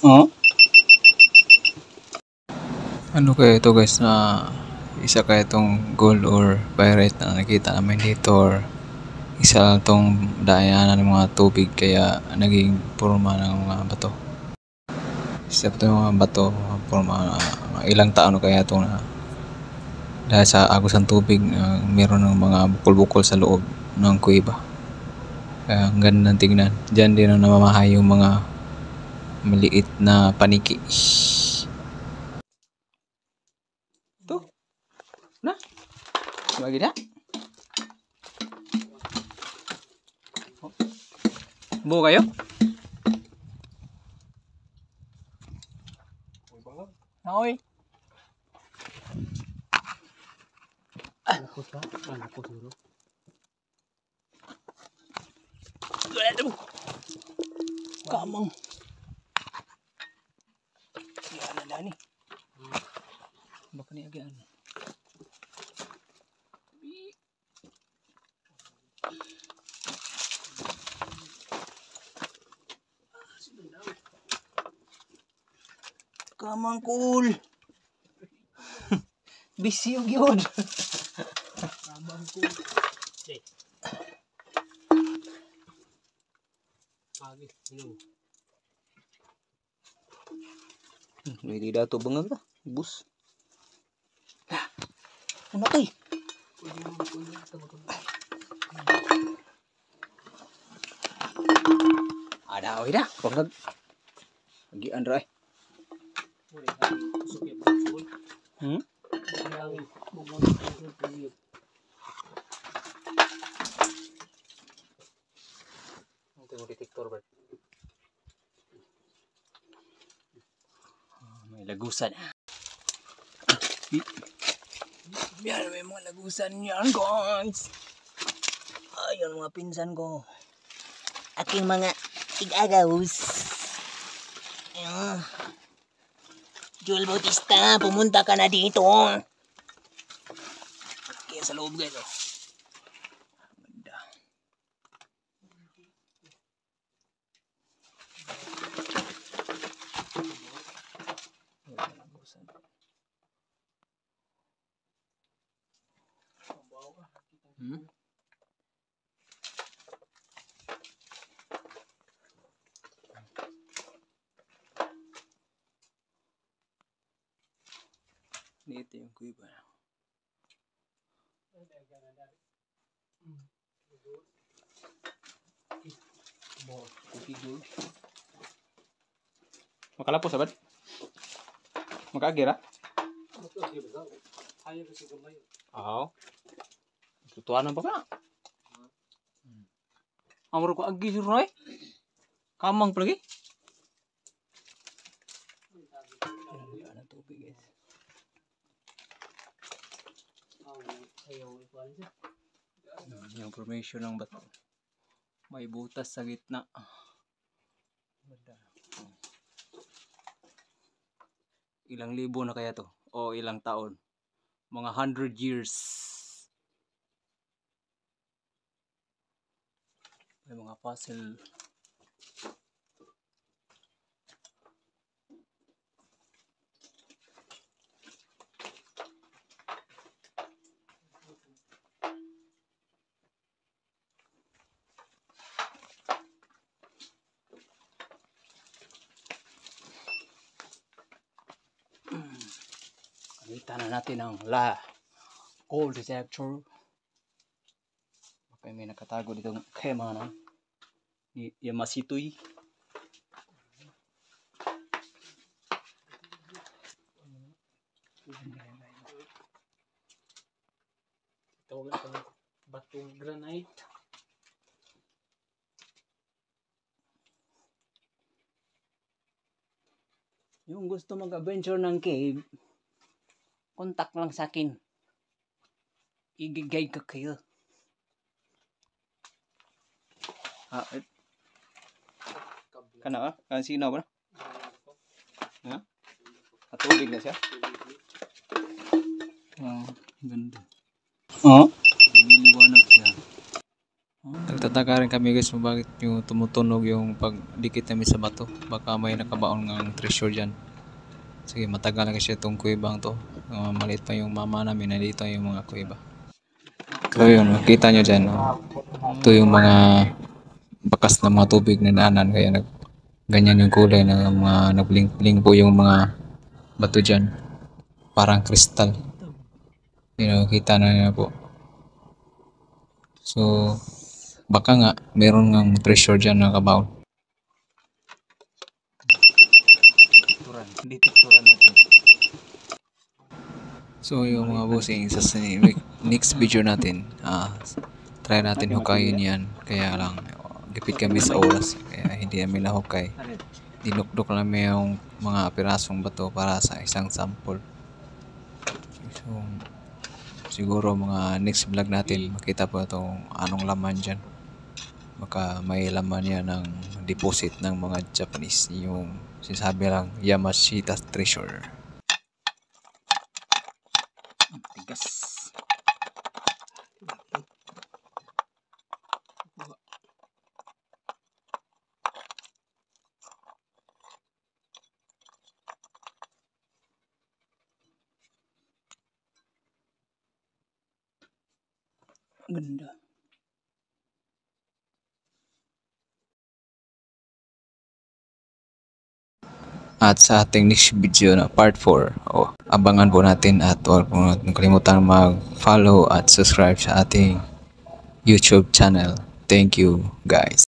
Oh. Ano kaya ito guys na isa kaya itong gold or pirate na nakita namin dito, or isa lang itong daanan ng mga tubig kaya naging forma ng mga bato. Isa pa itong mga bato, forma ilang taon kaya ito na dahil sa agos ng tubig, meron ng mga bukol-bukol sa loob ng kuweba. Kaya ang ganda ng tingnan. Diyan din ang namamahay yung mga maliit na paniki. Tuh. Nah. Bagi dah. Buo kayo? Naoy. Ako sa, ako siguro. Kamang. Yan na ni. Baka ni agaan. Kamang cool. Busy yung yun. Kamang cool. Pagi, minum. Hindi dato bangag na. Bus. Ano kay? Ada oy dah. Bangag. Lagi andra eh. Tengok detektor ba? May lagusan. Biar may mga lagusan yan guys. Ayun mga pinsan ko. Aking mga tig-agaws. Ayun. Joel Bautista, pumunta ka na dito. Kaya sa loob guys. Oh. Ganda. Dito yung kuiba. Makalapos sabat? Makagira? Oo. Tutuan na ba ka? Amro ko agi si Roy. Kamang lagi. Ano tubig guys. Yung formation ng bato. May butas sa gitna. Ilang libo na kaya to? O ilang taon? Mga 100 years. May mga fossil. Kalitan na natin ang gold detector. Baka may nakatago dito kaya mga na Yamasitoy. Tawagan ko ng batong granite. Yung gusto mag-adventure ng cave, kontak lang sa akin. I-guide ko kayo. Kana ba? Kan sino ba? Ha? Atubig na siya. Ganda. Oh, niliwanag siya. Nagtataka rin kami guys kung bakit yung tumutunog yung pagdikit namin sa bato. Baka may nakabaon ng treasure dyan. Sige, matagal na kasi itong kuwebang to. Maliit pa yung mama namin, nandito yung mga kuweba. So yun, makita nyo dyan. Ito yung mga bakas na mga tubig na daanan. Kaya ganyan yung kulay ng mga nagblink-blink po yung mga bato dyan. Parang kristal. Yun, kita na nyo po. So, baka nga, meron ng treasure dyan na kabaon. Hindi picturean natin. So yung mga bossing sa next video natin, try natin hukayin yan. Kaya lang, gipit kami sa oras. Kaya hindi namin nahukay. Dinukdok namin yung mga pirasong bato para sa isang sample. So, siguro mga next vlog natin, makita po itong anong laman dyan. Baka may laman yan ng deposit ng mga Japanese. Yung sinasabi lang, Yamashita Treasure. Tigas. Ganda. At sa ating next video na part 4, abangan po natin at huwag po natin kalimutan mag-follow at subscribe sa ating YouTube channel. Thank you guys.